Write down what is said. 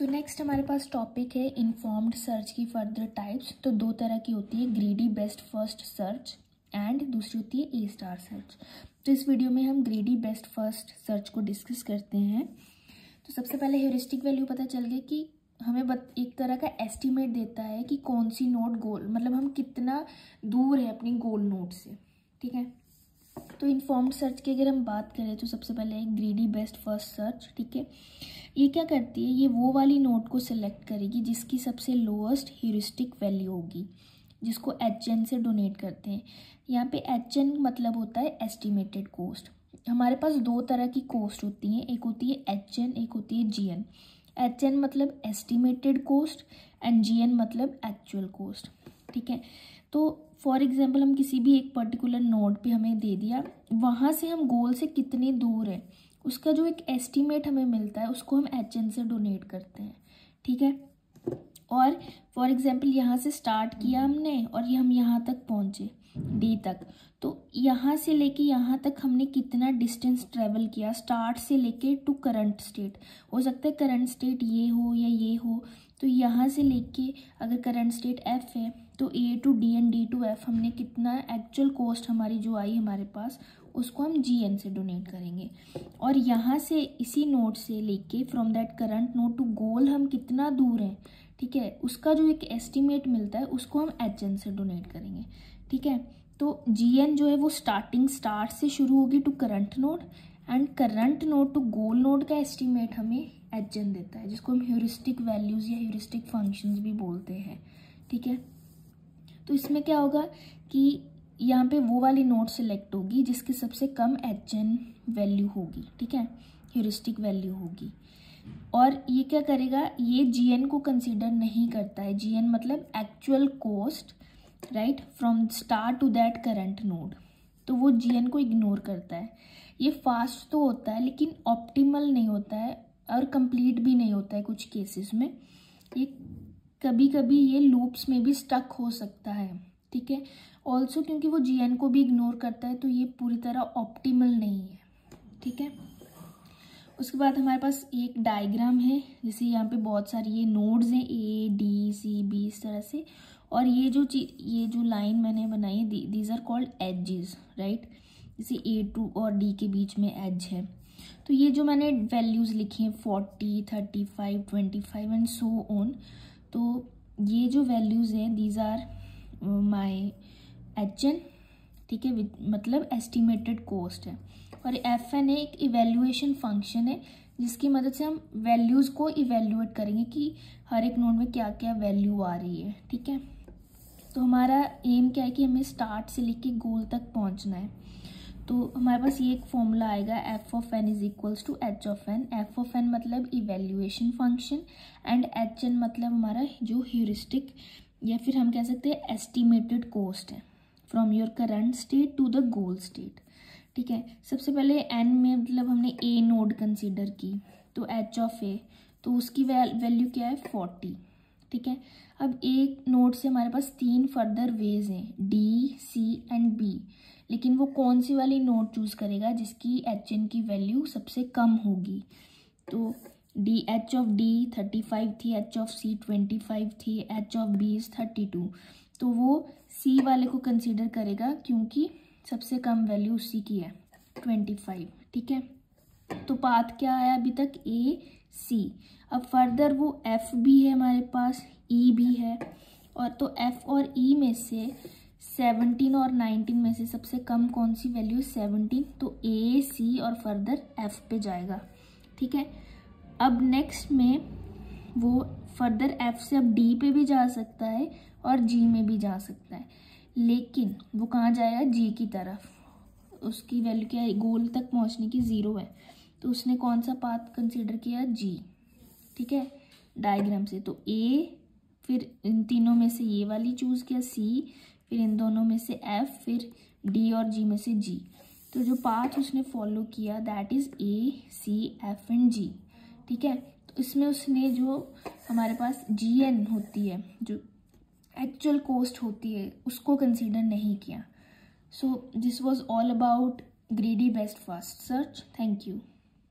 So next हमारे पास topic है informed search की फर्दर टाइप्स। तो दो तरह की होती है, greedy best first search and दूसरी होती है ए स्टार सर्च। तो इस वीडियो में हम ग्रीडी बेस्ट फर्स्ट सर्च को डिस्कस करते हैं। तो सबसे पहले ह्यूरिस्टिक वैल्यू पता चल गया कि हमें एक तरह का एस्टिमेट देता है कि कौन सी नोड गोल, मतलब हम कितना दूर है अपनी गोल नोड से। ठीक है, तो इन्फॉर्म्ड सर्च की अगर हम बात करें तो सबसे पहले है ग्रीडी बेस्ट फर्स्ट सर्च। ठीक है, ये क्या करती है, ये वो वाली नोड को सिलेक्ट करेगी जिसकी सबसे लोएस्ट ह्यूरिस्टिक वैल्यू होगी, जिसको HN से डोनेट करते हैं। यहाँ पे HN मतलब होता है एस्टिमेटेड कॉस्ट। हमारे पास दो तरह की कॉस्ट होती हैं, एक होती है HN, एक होती है GN। HN मतलब एस्टिमेटेड कॉस्ट एंड GN मतलब एक्चुअल कॉस्ट। ठीक है, तो फॉर एग्जाम्पल हम किसी भी एक पर्टिकुलर नोड पे हमें दे दिया, वहाँ से हम गोल से कितने दूर है उसका जो एक एस्टिमेट हमें मिलता है उसको हम HN से डोनेट करते हैं। ठीक है, और फॉर एग्जाम्पल यहाँ से स्टार्ट किया हमने और ये हम यहाँ तक पहुँचे D तक, तो यहाँ से लेके यहाँ तक हमने कितना डिस्टेंस ट्रेवल किया स्टार्ट से लेके टू करंट स्टेट। हो सकता है करंट स्टेट ये हो या ये हो, तो यहाँ से लेके अगर करंट स्टेट F है तो A to D and D to F हमने कितना एक्चुअल कॉस्ट हमारी जो आई हमारे पास उसको हम GN से डोनेट करेंगे। और यहाँ से इसी नोड से लेके from that current node to goal हम कितना दूर हैं, ठीक है, उसका जो एक एस्टिमेट मिलता है उसको हम HN से डोनेट करेंगे। ठीक है, तो GN जो है वो स्टार्ट से शुरू होगी to current node and current node to goal node का एस्टिमेट हमें HN देता है, जिसको हम ह्यूरिस्टिक वैल्यूज़ या ह्यूरिस्टिक फंक्शंस भी बोलते हैं। ठीक है, तो इसमें क्या होगा कि यहाँ पे वो वाली नोड सिलेक्ट होगी जिसकी सबसे कम HN वैल्यू होगी। ठीक है, ह्यूरिस्टिक वैल्यू होगी। और ये क्या करेगा, ये GN को कंसीडर नहीं करता है। GN मतलब actual cost right from start to that current node, तो वो GN को इग्नोर करता है। ये फास्ट तो होता है लेकिन ऑप्टिमल नहीं होता है और कंप्लीट भी नहीं होता है कुछ केसेस में। ये कभी कभी ये लूप्स में भी स्टक हो सकता है। ठीक है, ऑल्सो क्योंकि वो GN को भी इग्नोर करता है तो ये पूरी तरह ऑप्टिमल नहीं है। ठीक है, उसके बाद हमारे पास एक डायग्राम है, जैसे यहाँ पे बहुत सारी ये नोड्स हैं A D C B इस तरह से, और ये जो लाइन मैंने बनाई है these are called edges right, जैसे A2 और D के बीच में एज है। तो ये जो मैंने वैल्यूज़ लिखी हैं 40, 35, 25 एंड सो ऑन, तो ये जो वैल्यूज़ हैं दीज आर माई HN। ठीक है, मतलब एस्टिमेटेड कॉस्ट है। और FN एक इवेल्युएशन फंक्शन है जिसकी मदद से हम वैल्यूज़ को इवेल्युएट करेंगे कि हर एक नोड में क्या क्या वैल्यू आ रही है। ठीक है, तो हमारा एम क्या है कि हमें स्टार्ट से लेके गोल तक पहुंचना है। तो हमारे पास ये एक फॉर्मूला आएगा F(n) is equals to H(n). F(n) मतलब इवेल्युएशन फंक्शन एंड HN मतलब हमारा जो ह्यूरिस्टिक या फिर हम कह सकते हैं एस्टिमेटेड कॉस्ट है from your current state to the goal state. ठीक है, सबसे पहले N में मतलब हमने A नोड कंसीडर की, तो H(a), तो उसकी वैल्यू क्या है 40। ठीक है, अब एक नोड से हमारे पास 3 फर्दर वेज हैं D, C एंड B, लेकिन वो कौन सी वाली नोड चूज करेगा जिसकी HN की वैल्यू सबसे कम होगी। तो H(d) 35 थी, H(c) 25 थी, H(b) 32, तो वो C वाले को कंसीडर करेगा क्योंकि सबसे कम वैल्यू उसी की है 25। ठीक है, तो पाथ क्या आया अभी तक A C। अब फर्दर वो F भी है हमारे पास, E भी है, और तो F और E में से 17 और 19 में से सबसे कम कौन सी वैल्यू 17, तो A C और फर्दर F पे जाएगा। ठीक है, अब नेक्स्ट में वो फर्दर F से अब D पे भी जा सकता है और G में भी जा सकता है, लेकिन वो कहाँ जाएगा G की तरफ। उसकी वैल्यू क्या है, गोल तक पहुँचने की 0 है, तो उसने कौन सा पाथ कंसीडर किया G। ठीक है, डायग्राम से तो A, फिर इन तीनों में से ये वाली चूज़ किया C, फिर इन दोनों में से F, फिर D और G में से G। तो जो पाथ उसने फॉलो किया that is A C F and G। ठीक है, तो इसमें उसने जो हमारे पास GN होती है, जो एक्चुअल कॉस्ट होती है, उसको कंसीडर नहीं किया। So this was all about greedy best first search. Thank you.